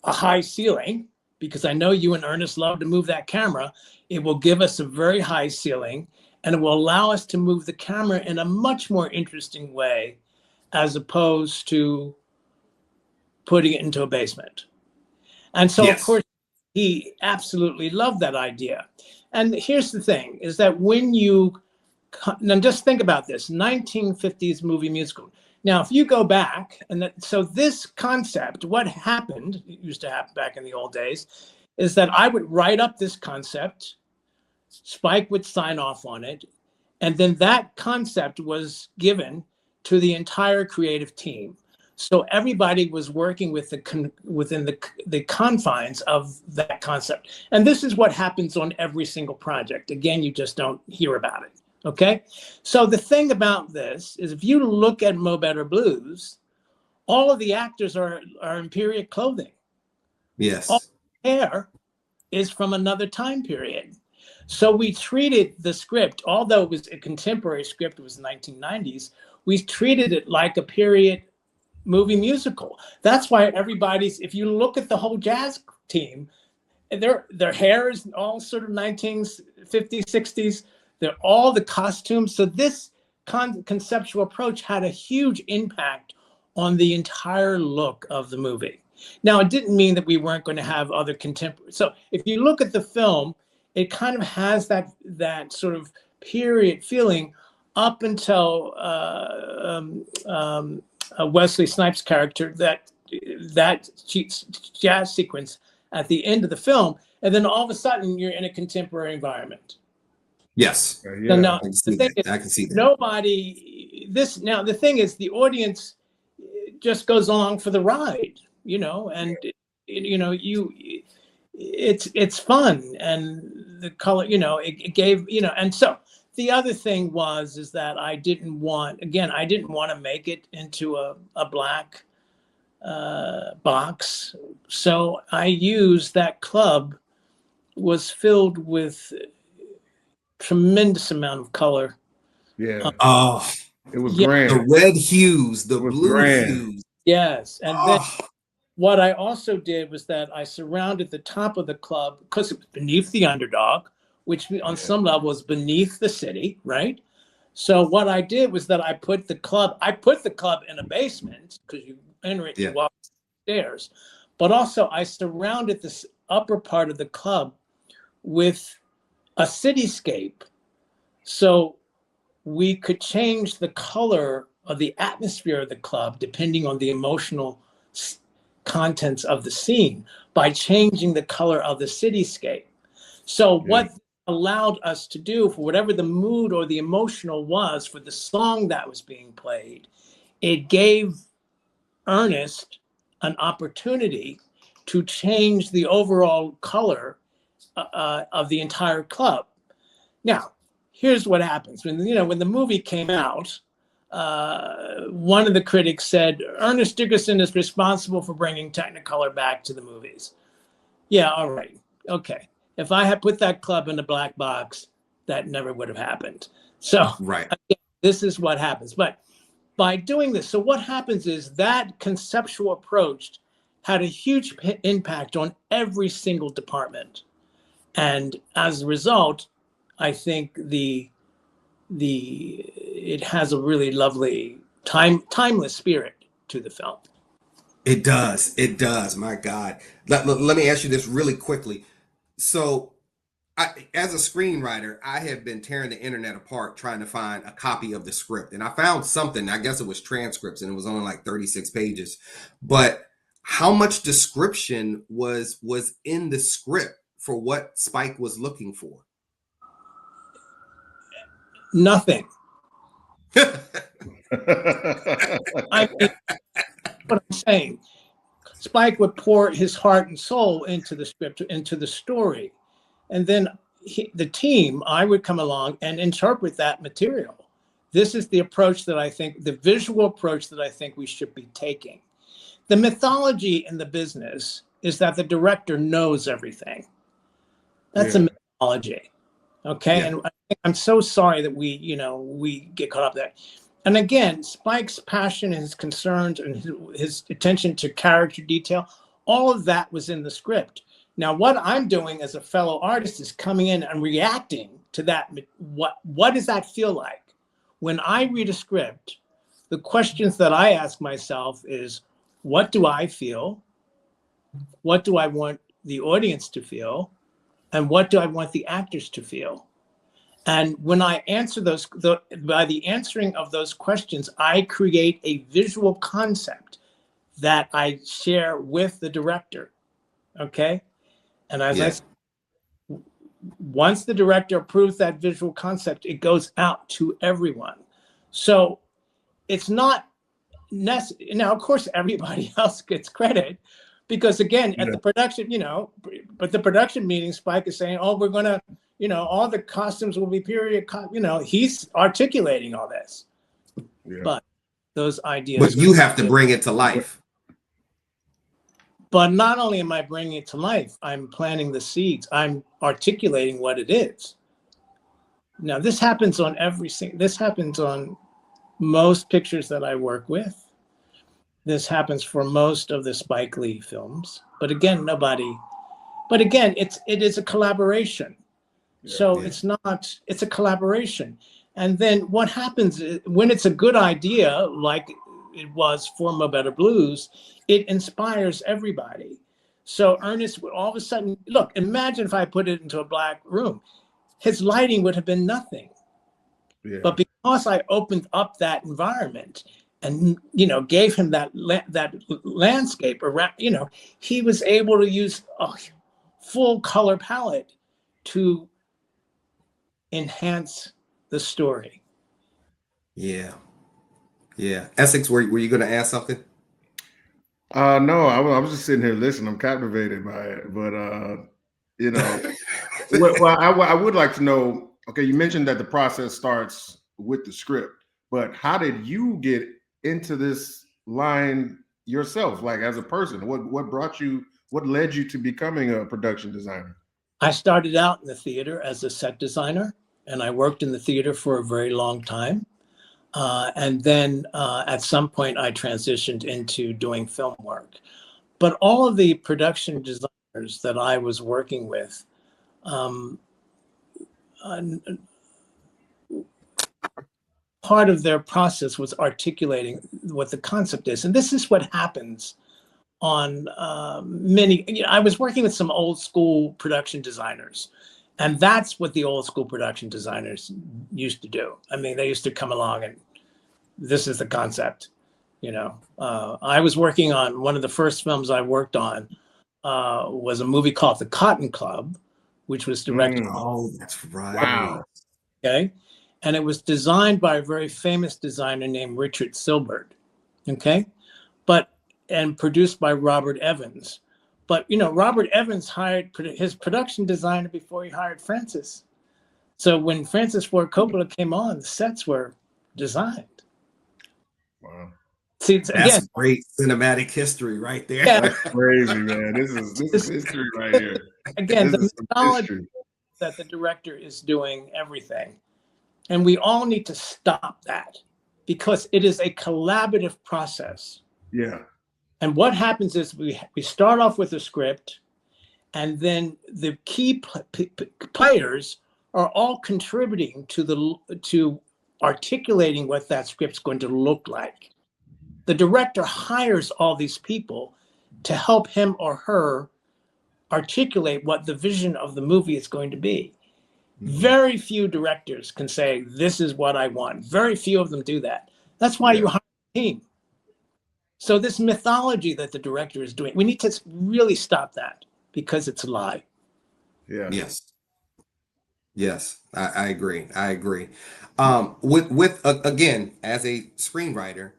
high ceiling, because I know you and Ernest love to move that camera. It will give us a very high ceiling, and it will allow us to move the camera in a much more interesting way, as opposed to putting it into a basement. And so, of course, he absolutely loved that idea. And here's the thing, is that when now just think about this, 1950s movie musical. Now, if you go back, so this concept, what happened, it used to happen back in the old days, is that I would write up this concept, Spike would sign off on it, and then that concept was given to the entire creative team. So everybody was working within the confines of that concept. And this is what happens on every single project. Again, you just don't hear about it. Okay, so the thing about this is, if you look at Mo Betta Blues, all of the actors are in period clothing. Yes. All the hair is from another time period. So we treated the script, although it was a contemporary script, it was 1990s, we treated it like a period movie musical. That's why everybody's, if you look at the whole jazz team, their hair is all sort of 1950s, 60s. They're all the costumes. So this conceptual approach had a huge impact on the entire look of the movie. Now, it didn't mean that we weren't going to have other contemporary. So if you look at the film, it kind of has that sort of period feeling up until Wesley Snipes' character, that jazz sequence at the end of the film, and then all of a sudden you're in a contemporary environment. Yes. Yeah. Now, I can see that. I can see that. Now the thing is, the audience just goes along for the ride, and it's fun, and the color, it gave, and so the other thing is that I didn't want to make it into a black box. So I used that club was filled with tremendous amount of color. Yeah. It was grand. The red hues, the blue hues. Yes. And then what I also did was that I surrounded the top of the club, because it was beneath the underdog, which on some level was beneath the city, right? So what I did was that I put the club in a basement, because you enter it, you walk upstairs. But also I surrounded this upper part of the club with a cityscape, so we could change the color of the atmosphere of the club depending on the emotional contents of the scene by changing the color of the cityscape. So what allowed us to do, for whatever the mood or the emotional was for the song that was being played, it gave Ernest an opportunity to change the overall color of the entire club. Now, here's what happens. When the movie came out, one of the critics said, Ernest Dickerson is responsible for bringing Technicolor back to the movies. Yeah, all right, okay. If I had put that club in a black box, that never would have happened. So again, this is what happens. But by doing this, so what happens is that conceptual approach had a huge impact on every single department. And as a result, I think it has a really lovely timeless spirit to the film. It does. It does. My God. Let me ask you this really quickly. So as a screenwriter, I have been tearing the internet apart trying to find a copy of the script. And I found something, I guess it was transcripts, and it was only like 36 pages. But how much description was in the script for what Spike was looking for? Nothing. I mean, what I'm saying, Spike would pour his heart and soul into the script, into the story. And then the team, I would come along and interpret that material. This is the approach that I think, the visual approach that I think we should be taking. The mythology in the business is that the director knows everything. That's a mythology. Okay. And I'm so sorry that we get caught up there. And again, Spike's passion and his concerns and his attention to character detail, all of that was in the script. Now, what I'm doing as a fellow artist is coming in and reacting to that. What does that feel like? When I read a script, the questions that I ask myself is, what do I feel? What do I want the audience to feel? And what do I want the actors to feel? And when I answer by the answering of those questions, I create a visual concept that I share with the director. Okay. And as I said, once the director approves that visual concept, it goes out to everyone. So it's not necessary. Now, of course, everybody else gets credit because, again, at the production, but the production meeting, Spike is saying, oh, we're going to, all the costumes will be period. He's articulating all this. Yeah. But those ideas. But you have to bring it to life. But not only am I bringing it to life, I'm planting the seeds. I'm articulating what it is. Now this happens on this happens on most pictures that I work with. This happens for most of the Spike Lee films. But again, it is a collaboration. Yeah. So it's a collaboration. And then what happens is, when it's a good idea, like it was for Mo Better Blues, it inspires everybody. So Ernest would all of a sudden, look, imagine if I put it into a black room, his lighting would have been nothing. Yeah. But because I opened up that environment and, gave him that landscape around, he was able to use a full color palette to enhance the story. Yeah. Essex, were you going to ask something? No, I was just sitting here listening. I'm captivated by it, but I would like to know. Okay, you mentioned that the process starts with the script, but how did you get into this line yourself, like as a person? What brought you? What led you to becoming a production designer? I started out in the theater as a set designer, and I worked in the theater for a very long time. And then at some point, I transitioned into doing film work. But all of the production designers that I was working with, part of their process was articulating what the concept is. And this is what happens on many, I was working with some old school production designers, and that's what the old school production designers used to do. I mean, they used to come along and this is the concept. I was working on one of the first films I worked on was a movie called The Cotton Club, which was directed. Oh, that's right. Wow. Okay. And it was designed by a very famous designer named Richard Silbert. Okay. And produced by Robert Evans. But, Robert Evans hired his production designer before he hired Francis. So when Francis Ford Coppola came on, the sets were designed. Wow. See, That's great cinematic history right there. Yeah. That's crazy, man. This is history right here. Again, This the methodology that the director is doing everything. And we all need to stop that because it is a collaborative process. Yeah. And what happens is we start off with a script, and then the key players are all contributing to articulating what that script's going to look like. The director hires all these people to help him or her articulate what the vision of the movie is going to be. Mm-hmm. Very few directors can say, this is what I want. Very few of them do that. That's why you hire a team. So this mythology that the director is doing, we need to really stop that because it's a lie. Yeah. Yes, I agree. With again, as a screenwriter,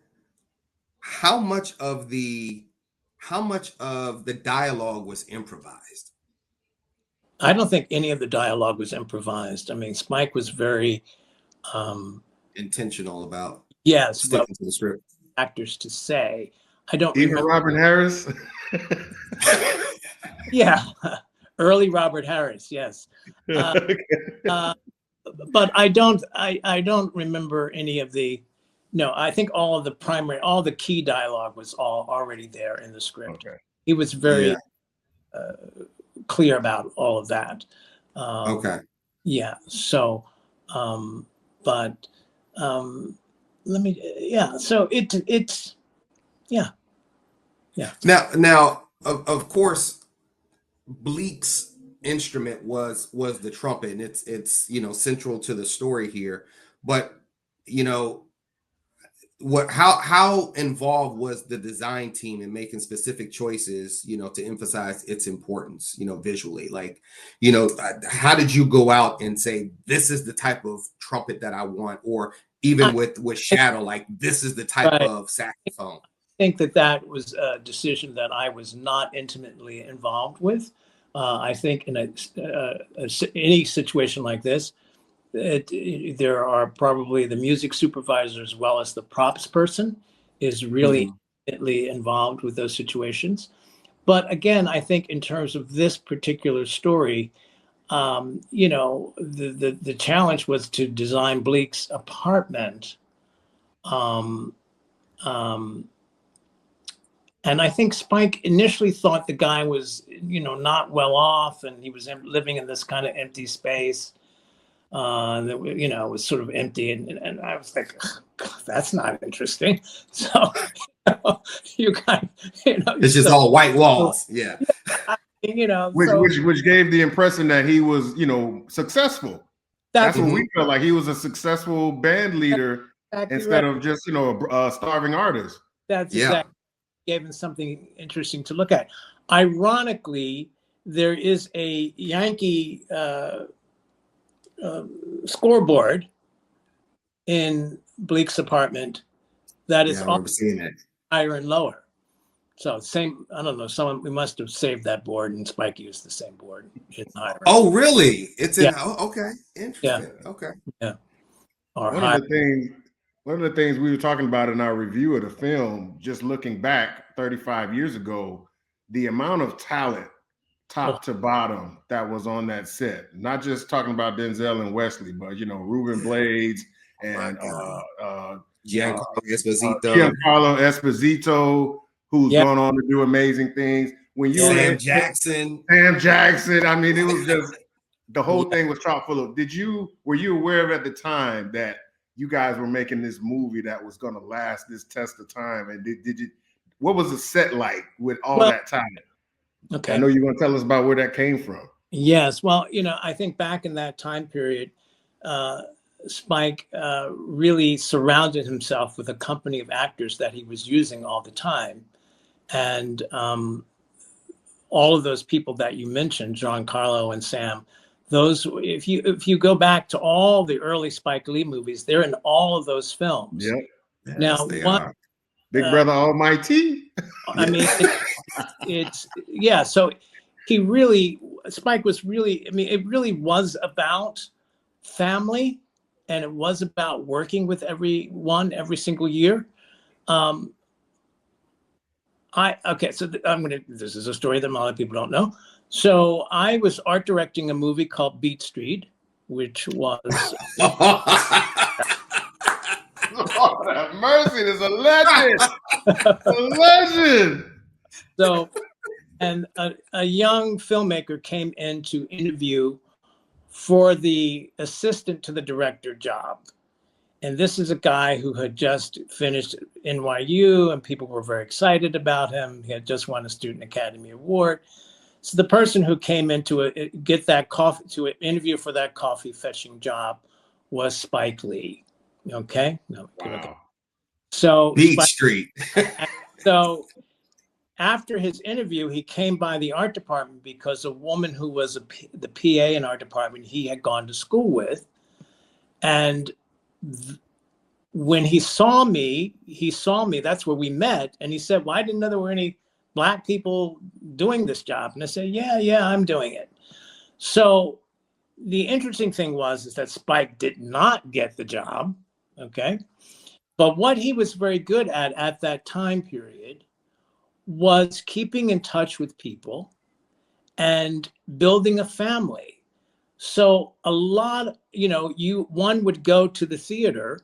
how much of the dialogue was improvised? I don't think any of the dialogue was improvised. I mean, Spike was very intentional about sticking to the script. Actors to say. I don't even remember. Robert Harris. Yeah, early Robert Harris. Yes, but I don't remember any of the. No, I think all the key dialogue was all already there in the script. Okay. He was very clear about all of that. Okay. Yeah. So, let me. Yeah. So it's. Yeah. Now, of course, Bleak's instrument was the trumpet, and it's central to the story here. But how involved was the design team in making specific choices, to emphasize its importance, visually? Like, how did you go out and say this is the type of trumpet that I want, or even with Shadow, like this is the type of saxophone? I think that was a decision that I was not intimately involved with. I think in any situation like this, there are probably the music supervisor as well as the props person is really intimately involved with those situations. But again, I think in terms of this particular story, you know, the challenge was to design Bleak's apartment. And I think Spike initially thought the guy was, you know, not well off, and he was living in this kind of empty space that, you know, was sort of empty. And I was like, God, that's not interesting. So, you kind of, you know, it's just all white walls. Yeah. You know, which gave the impression that he was, you know, successful. That's what we felt like. He was a successful band leader instead of just, you know, a starving artist. That's exactly. Gave him something interesting to look at. Ironically, there is a Yankee scoreboard in Bleak's apartment that is I remember seeing that. higher and lower. So same, I don't know, we must have saved that board, and Spike used the same board. Oh, really? It's in, okay. Interesting. Yeah. Okay. Yeah. One of the things we were talking about in our review of the film, just looking back 35 years ago, the amount of talent, top to bottom, that was on that set. Not just talking about Denzel and Wesley, but, you know, Ruben Blades and Giancarlo Esposito, who's gone on to do amazing things. When you Sam Jackson. I mean, it was just, the whole thing was chock full of. Were you aware of at the time that you guys were making this movie that was going to last this test of time? And what was the set like with all that talent? Okay. I know you're going to tell us about where that came from. Yes. Well, you know, I think back in that time period, Spike really surrounded himself with a company of actors that he was using all the time. And all of those people that you mentioned, Giancarlo and Sam, those, if you go back to all the early Spike Lee movies, they're in all of those films. Yep. Yes, now, Big Brother Almighty. I mean, it's So Spike was really, I mean, it really was about family, and it was about working with everyone every single year. This is a story that a lot of people don't know. So I was art directing a movie called Beat Street, which was Lord have mercy, there's a legend. A legend. So, and a young filmmaker came in to interview for the assistant to the director job. And this is a guy who had just finished NYU, and people were very excited about him. He had just won a Student Academy Award. So the person who came in to interview for that coffee fetching job was Spike Lee. Okay. Wow. So Beat Street. So after his interview, he came by the art department because a woman who was the PA in our department he had gone to school with, and when he saw me, that's where we met, and he said, well, I didn't know there were any Black people doing this job. And I said, yeah, I'm doing it. So the interesting thing is that Spike did not get the job, okay? But what he was very good at that time period was keeping in touch with people and building a family. So a lot, one would go to the theater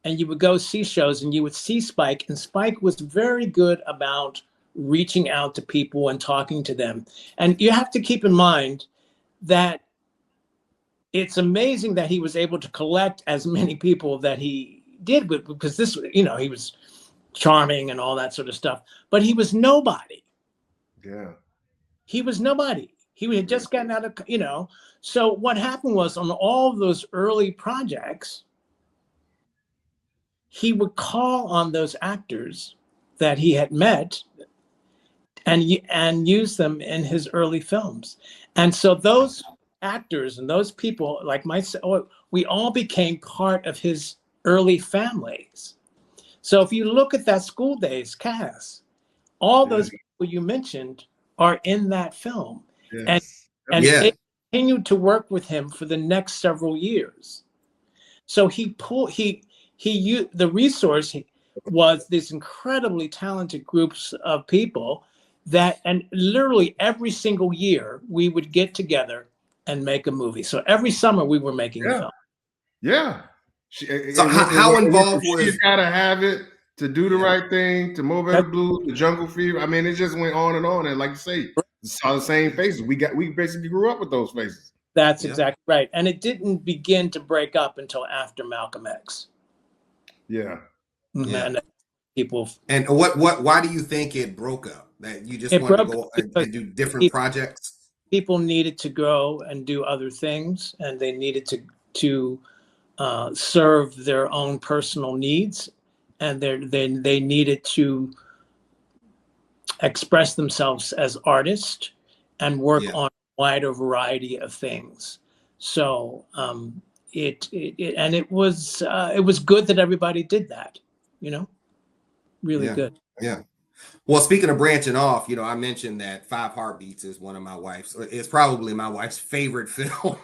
and you would go see shows and you would see Spike, and Spike was very good about reaching out to people and talking to them. And you have to keep in mind that it's amazing that he was able to collect as many people that he did because this, he was charming and all that sort of stuff, but he was nobody. Yeah. He was nobody. He had just gotten out of, so what happened was on all of those early projects, he would call on those actors that he had met and use them in his early films. And so those actors and those people like myself, we all became part of his early families. So if you look at that School Days cast, all those people you mentioned are in that film. Yes. And they continued to work with him for the next several years. So the resource was these incredibly talented groups of people and literally every single year we would get together and make a movie. So every summer we were making a film. Yeah. So how involved was? She's gotta have it to do the right thing, to Mo Better Blues, the Jungle Fever. I mean, it just went on, and like you say, saw the same faces. We basically grew up with those faces. That's exactly right. And it didn't begin to break up until after Malcolm X. Yeah. And people. And why do you think it broke up? That you just wanted to go and do different projects? People needed to go and do other things, and they needed to serve their own personal needs, and they needed to express themselves as artists and work on a wider variety of things. So it was good that everybody did that, really good. Yeah. Well, speaking of branching off, I mentioned that 5 Heartbeats is one of my wife's. It's probably my wife's favorite film.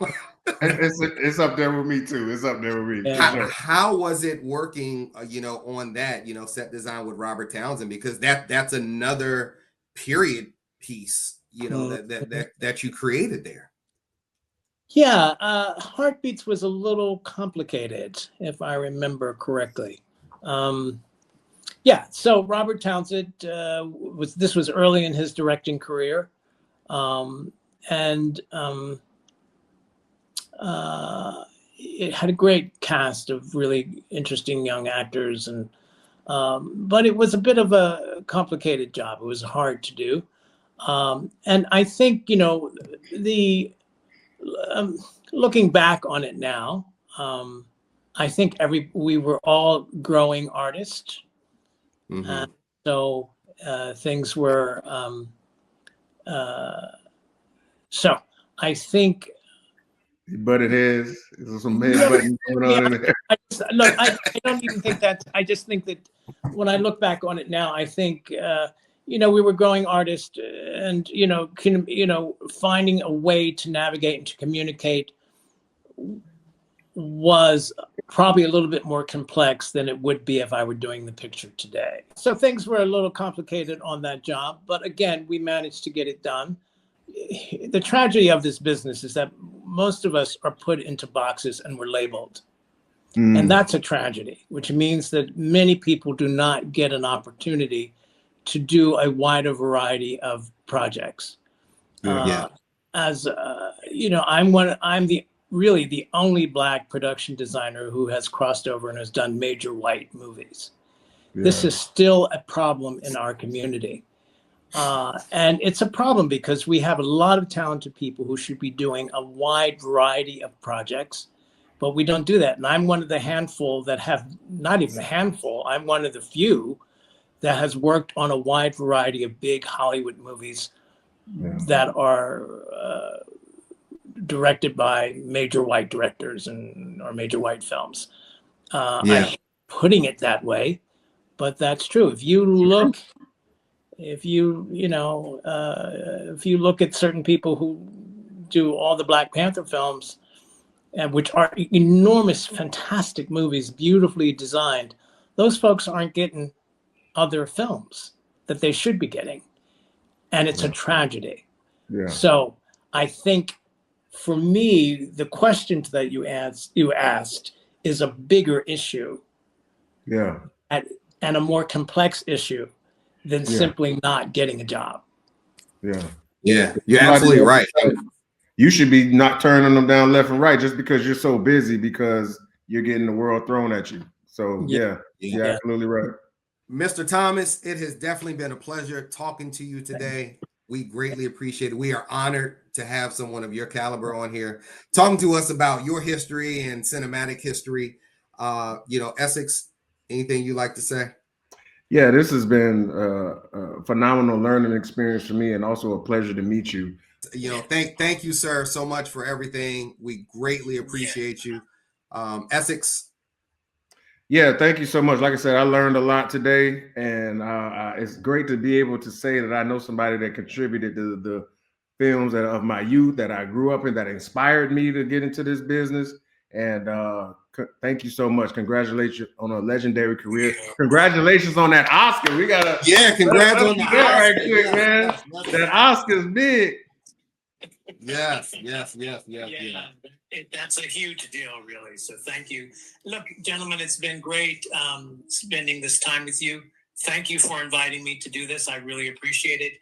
It's up there with me too. It's up there with me. Yeah. How was it working? On that, set design with Robert Townsend, because that's another period piece. That you created there. Yeah, Heartbeats was a little complicated, if I remember correctly. So Robert Townsend this was early in his directing career, and it had a great cast of really interesting young actors, and but it was a bit of a complicated job. It was hard to do, and I think looking back on it now, I think we were all growing artists. So things were, so I think. But it is. There's some headbutting going on in there. I don't even think that. I just think that when I look back on it now, I think, we were growing artists, and, finding a way to navigate and to communicate was probably a little bit more complex than it would be if I were doing the picture today. So things were a little complicated on that job, but again, we managed to get it done. The tragedy of this business is that most of us are put into boxes and we're labeled. And that's a tragedy, which means that many people do not get an opportunity to do a wider variety of projects. As I'm really the only Black production designer who has crossed over and has done major white movies. This is still a problem in our community. And it's a problem because we have a lot of talented people who should be doing a wide variety of projects, but we don't do that. And I'm one of the handful that have, not even a handful, I'm one of the few that has worked on a wide variety of big Hollywood movies that are directed by major white directors or major white films. I'm putting it that way, but that's true. If you look at certain people who do all the Black Panther films, and which are enormous, fantastic movies, beautifully designed, those folks aren't getting other films that they should be getting. And it's a tragedy. So I think for me, the questions that you asked is a bigger issue. And a more complex issue than simply not getting a job. You're absolutely right. You should be not turning them down left and right just because you're so busy, because you're getting the world thrown at you. So you're absolutely right. Mr. Thomas, it has definitely been a pleasure talking to you today. We greatly appreciate it. We are honored to have someone of your caliber on here talking to us about your history and cinematic history. Essex, anything you'd like to say? Yeah, this has been a phenomenal learning experience for me, and also a pleasure to meet you. Thank you, sir, so much for everything. We greatly appreciate you. Essex. Yeah, thank you so much. Like I said, I learned a lot today, and it's great to be able to say that I know somebody that contributed to the films of my youth that I grew up in, that inspired me to get into this business. And thank you so much. Congratulations on a legendary career. Congratulations on that Oscar. We gotta congrats on the Oscar. Right quick, man. That Oscar's big. Yes. That's a huge deal, really. So thank you. Look, gentlemen, it's been great spending this time with you. Thank you for inviting me to do this. I really appreciate it.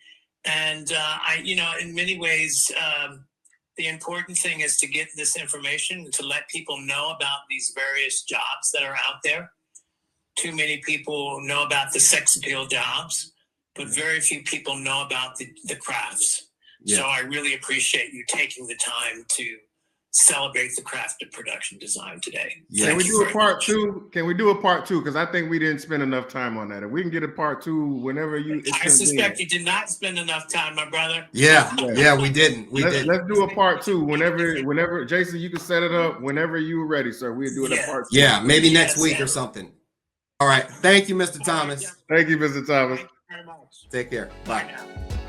And in many ways, the important thing is to get this information, to let people know about these various jobs that are out there. Too many people know about the sex appeal jobs, but very few people know about the crafts. Yeah. So I really appreciate you taking the time to celebrate the craft of production design today. Yeah. Can we do a part two? Can we do a part two? Because I think we didn't spend enough time on that. If we can get a part two whenever you. I suspect you did not spend enough time, my brother. Yeah, we didn't. Let's do a part two whenever Jason, you can set it up whenever you're ready, sir. We'll do it a part two. Yeah, maybe next week or something. All right. Thank you, Mr. Thomas. Thank you, Mr. Thomas. Thank you very much. Take care. Bye. Bye now.